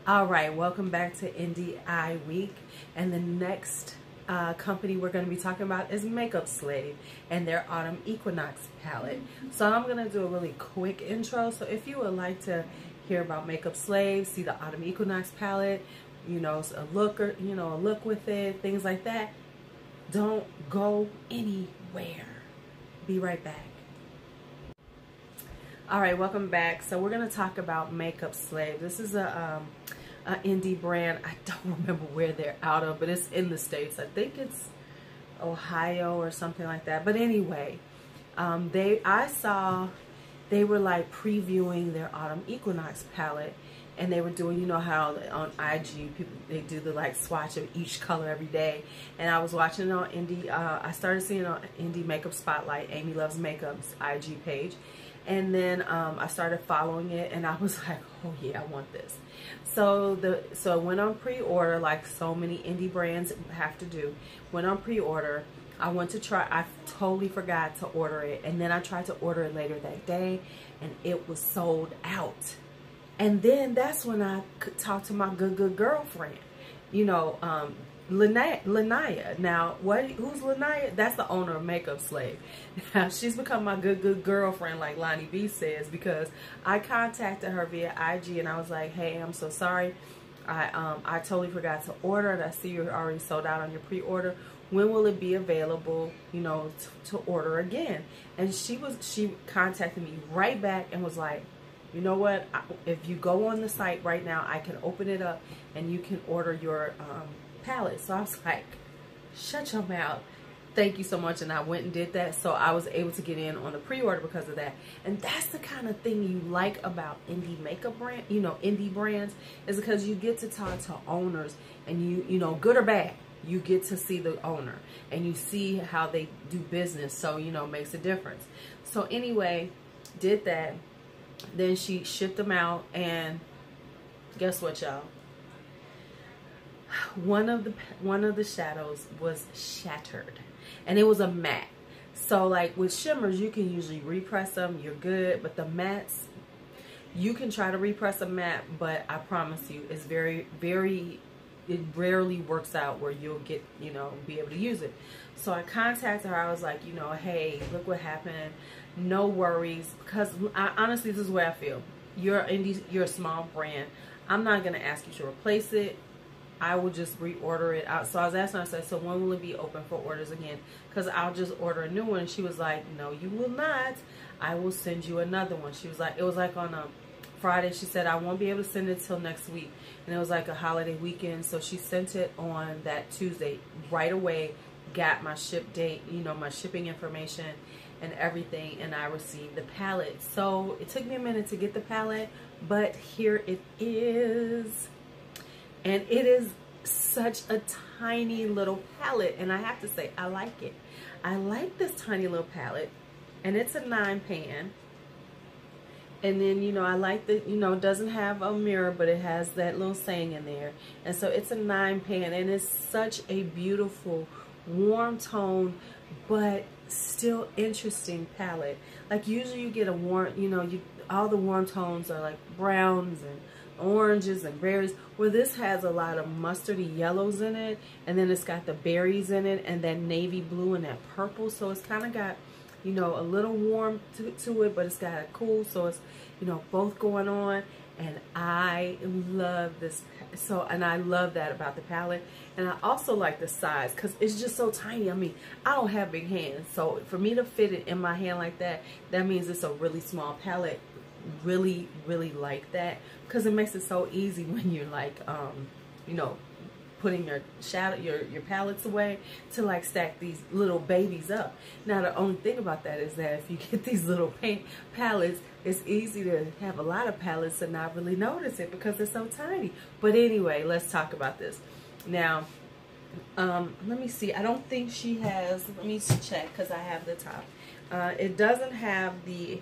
All right, welcome back to Indie Eye Week, and the next company we're going to be talking about is Makeup Slave and their Autumn Equinox palette. So I'm going to do a really quick intro. So if you would like to hear about Makeup Slave, see the Autumn Equinox palette, you know, a look with it, things like that, don't go anywhere. Be right back. All right, welcome back. So we're going to talk about Makeup Slave. This is a indie brand. I don't remember where they're out of, but it's in the States. I think it's Ohio or something like that. But anyway, I saw they were like previewing their Autumn Equinox palette, and they were doing, you know how on IG people, they do the like swatch of each color every day. And I was watching it on Indie. I started seeing it on Indie Makeup Spotlight, Amy Loves Makeup's IG page. And then I started following it, and I was like, oh yeah, I want this. So it went on pre-order, like so many indie brands have to do. Went on pre-order. I went to try. I totally forgot to order it, and then I tried to order it later that day, and it was sold out. And then that's when I could talk to my good girlfriend, you know, Lanaya. Now, who's Lanaya? That's the owner of Makeup Slave. Now, she's become my good girlfriend, like Lonnie B says, because I contacted her via IG, and I was like, hey, I'm so sorry. I totally forgot to order it. I see you're already sold out on your pre-order. When will it be available, you know, to order again? And she contacted me right back and was like, you know what? If you go on the site right now, I can open it up and you can order your palette. So I was like, shut your mouth. Thank you so much. And I went and did that. So I was able to get in on the pre-order because of that. And that's the kind of thing you like about indie makeup brand, you know, indie brands, is because you get to talk to owners, and you know, good or bad, you get to see the owner and you see how they do business. So, you know, it makes a difference. So anyway, did that. Then she shipped them out, and guess what, y'all? One of the shadows was shattered, and it was a matte. So like with shimmers, you can usually repress them, you're good, but the mattes, you can try to repress a matte, but I promise you, it's it rarely works out where you'll get, you know, be able to use it. So I contacted her. I was like, you know, hey, look what happened. No worries, because honestly, this is where I feel. You're a small brand. I'm not gonna ask you to replace it. I will just reorder it out. So I was asking her, I said, so when will it be open for orders again? Because I'll just order a new one. And she was like, no, you will not. I will send you another one. She was like, it was like on a Friday. She said, I won't be able to send it till next week. And it was like a holiday weekend. So she sent it on that Tuesday. Right away, got my ship date, you know, my shipping information and everything, and I received the palette. So it took me a minute to get the palette, but here it is. And it is such a tiny little palette, and I have to say, I like it. I like this tiny little palette, and it's a 9 pan. And then, you know, I like that, you know, it doesn't have a mirror, but it has that little saying in there. And so it's a 9 pan, and it's such a beautiful, warm tone, but still interesting palette. Like usually you get a warm, you know, all the warm tones are like browns and oranges and berries, where this has a lot of mustardy yellows in it, and then it's got the berries in it, and that navy blue and that purple. So it's kind of got, you know, a little warm to it, but it's got a cool, so it's, you know, both going on. And I love this. So, and I love that about the palette. And I also like the size, because it's just so tiny. I mean, I don't have big hands, so for me to fit it in my hand like that, that means it's a really small palette. Really like that, because it makes it so easy when you're like, you know, putting your palettes away, to like stack these little babies up. Now the only thing about that is that if you get these little palettes, it's easy to have a lot of palettes and not really notice it because they're so tiny. But anyway, let's talk about this. Now, let me see. I don't think she has, let me check, because I have the top. It doesn't have the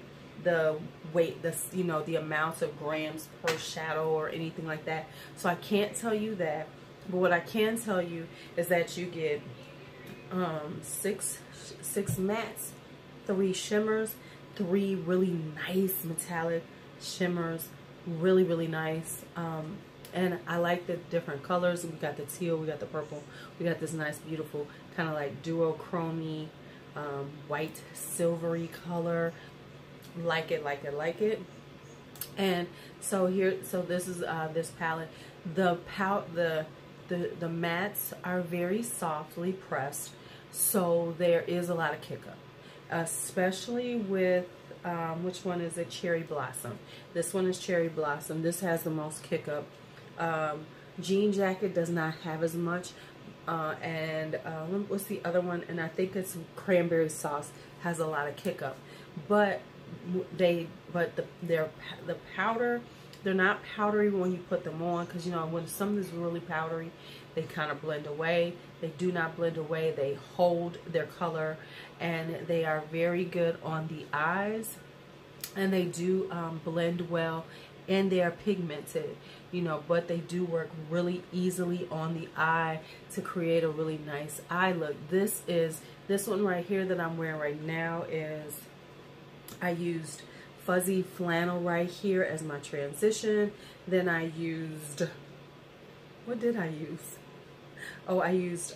weight, you know, the amounts of grams per shadow or anything like that. So I can't tell you that. But what I can tell you is that you get six mattes, 3 shimmers, 3 really nice metallic shimmers, really nice. And I like the different colors. We got the teal, we got the purple, we got this nice, beautiful kind of like duochrome, white, silvery color. Like it, like it, like it. And so here, so this is this palette. The mattes are very softly pressed, so there is a lot of kick up, especially with which one is it? Cherry Blossom. This one is Cherry Blossom. This has the most kick up. Jean Jacket does not have as much, and what's the other one? And I think it's Cranberry Sauce has a lot of kick up, but the powder, they're not powdery when you put them on, because you know when something is really powdery, they kind of blend away. They do not blend away. They hold their color, and they are very good on the eyes, and they do blend well, and they are pigmented, you know, but they do work really easily on the eye to create a really nice eye look. This one right here that I'm wearing right now is, I used fuzzy flannel right here as my transition. Then I used, what did I use? Oh, I used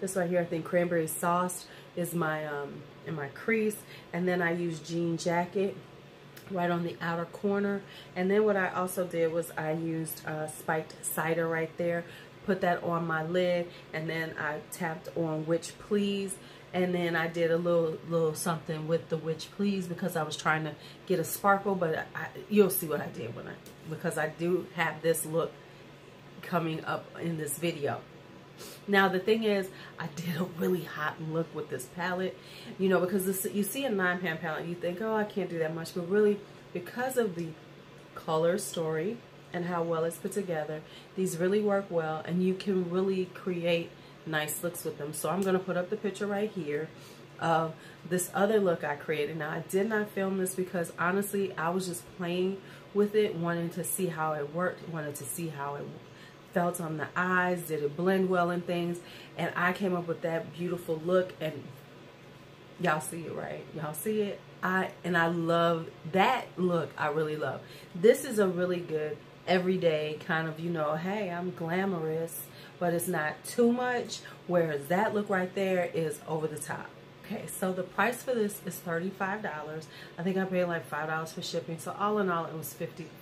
this right here. I think Cranberry Sauce is my in my crease, and then I used Jean Jacket right on the outer corner. And then what I also did was I used spiked cider right there, put that on my lid, and then I tapped on Witch Please. And then I did a little something with the Witch Please because I was trying to get a sparkle, but you'll see what I did because I do have this look coming up in this video. Now the thing is, I did a really hot look with this palette, you know, because you see a 9-pan palette, you think, oh, I can't do that much, but really because of the color story and how well it's put together, these really work well, and you can really create nice looks with them. So I'm going to put up the picture right here of this other look I created. Now I did not film this because honestly I was just playing with it, wanting to see how it worked, wanted to see how it felt on the eyes, did it blend well and things, and I came up with that beautiful look, and y'all see it, right? Y'all see it? I love that look. I really love. This is a really good everyday kind of, you know, hey, I'm glamorous, but it's not too much, whereas that look right there is over the top. Okay, so the price for this is $35. I think I paid like $5 for shipping, so all in all it was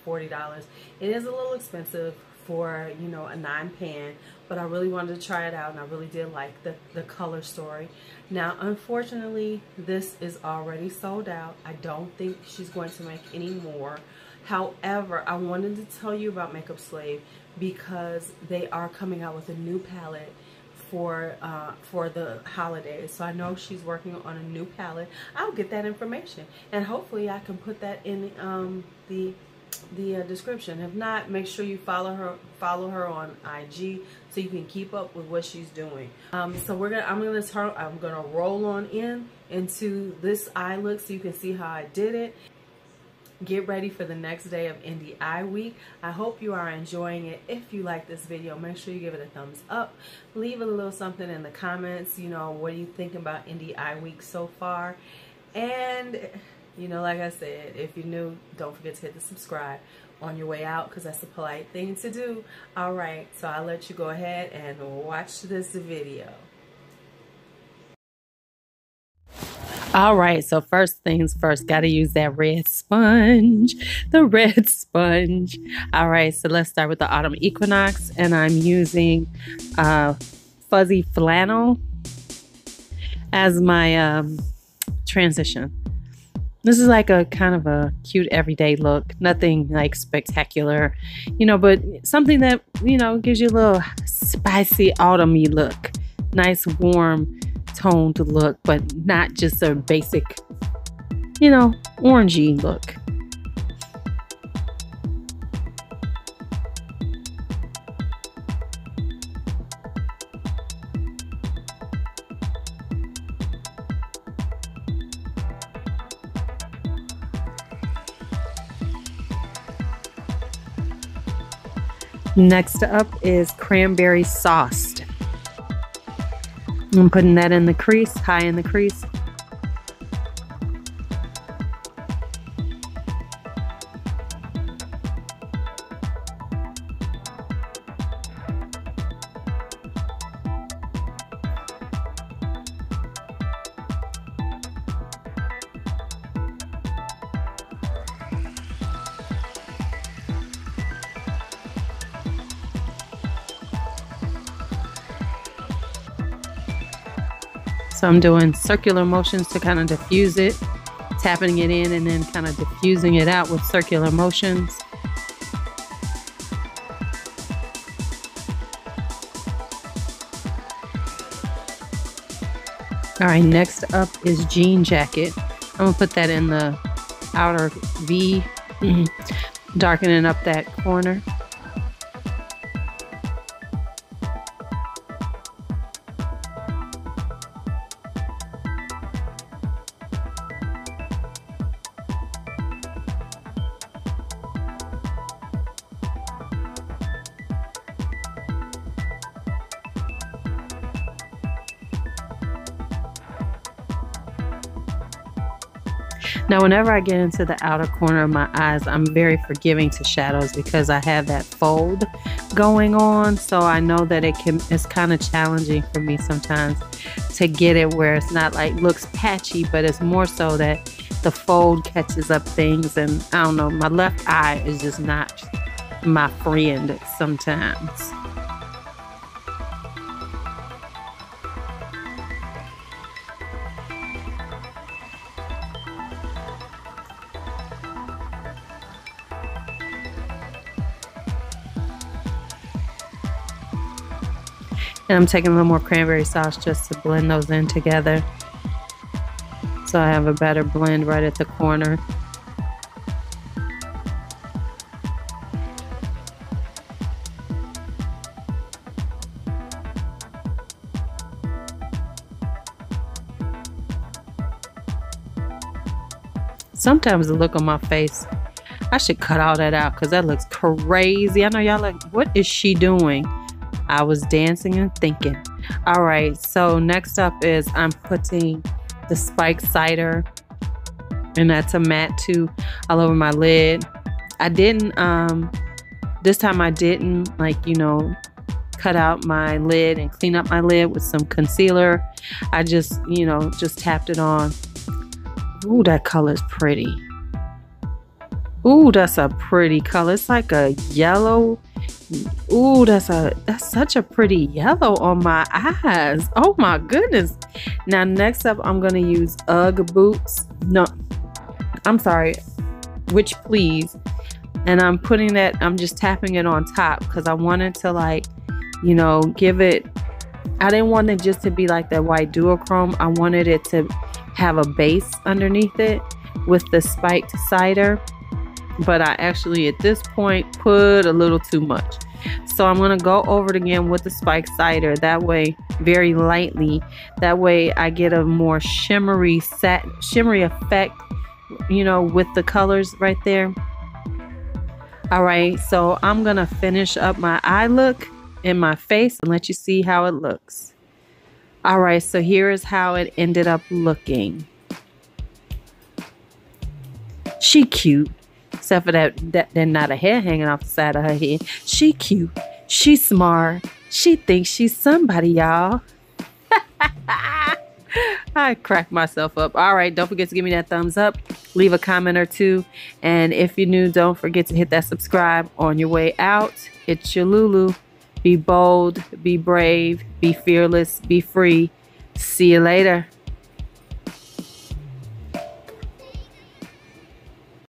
$40. It is a little expensive for, you know, a 9-pan, but I really wanted to try it out, and I really did like the color story. Now unfortunately this is already sold out. I don't think she's going to make any more. However, I wanted to tell you about Makeup Slave because they are coming out with a new palette for the holidays. So I know she's working on a new palette. I'll get that information, and hopefully I can put that in the description. If not, make sure you follow her on IG so you can keep up with what she's doing. So I'm gonna roll on into this eye look so you can see how I did it. Get ready for the next day of Indie Eye Week. I hope you are enjoying it. If you like this video, make sure you give it a thumbs up. Leave a little something in the comments. You know, what do you think about Indie Eye Week so far? And, you know, like I said, if you're new, don't forget to hit the subscribe on your way out, because that's a polite thing to do. All right, so I'll let you go ahead and watch this video. All right, so first things first, got to use that red sponge, the red sponge. All right, so let's start with the Autumn Equinox, and I'm using fuzzy flannel as my transition. This is like a kind of a cute everyday look, nothing like spectacular, you know, but something that, you know, gives you a little spicy autumny look, nice warm toned look, but not just a basic, you know, orangey look. Next up is Cranberry Sauce. I'm putting that in the crease, high in the crease. So I'm doing circular motions to kind of diffuse it, tapping it in and then kind of diffusing it out with circular motions. All right, next up is jean jacket. I'm gonna put that in the outer V, darkening up that corner. Now, whenever I get into the outer corner of my eyes, I'm very forgiving to shadows because I have that fold going on. So I know that it's kind of challenging for me sometimes to get it where it's not like looks patchy, but it's more so that the fold catches up things. And I don't know, my left eye is just not my friend sometimes. And I'm taking a little more cranberry sauce just to blend those in together, so I have a better blend right at the corner. Sometimes the look on my face, I should cut all that out because that looks crazy. I know y'all like, what is she doing? I was dancing and thinking. All right, so next up is I'm putting the spiked cider, and that's a matte too, all over my lid. I didn't, this time I didn't, like, you know, cut out my lid and clean up my lid with some concealer. I just, you know, just tapped it on. Ooh, that color's pretty. Ooh, that's a pretty color. It's like a yellow. Ooh, that's such a pretty yellow on my eyes. Oh my goodness. Now next up, I'm gonna use UGG boots. No, I'm sorry, Which Please. And I'm putting that, I'm just tapping it on top because I wanted to, like, you know, give it, I didn't want it just to be like that white duochrome. I wanted it to have a base underneath it with the spiked cider. But I actually at this point put a little too much. So I'm going to go over it again with the spiked cider. That way, very lightly. That way I get a more shimmery effect, you know, with the colors right there. All right, so I'm going to finish up my eye look in my face and let you see how it looks. All right, so here is how it ended up looking. She cute. Except for that not a hair hanging off the side of her head. She cute. She smart. She thinks she's somebody, y'all. I cracked myself up. All right, don't forget to give me that thumbs up. Leave a comment or two. And if you're new, don't forget to hit that subscribe on your way out. It's your Lulu. Be bold, be brave, be fearless, be free. See you later.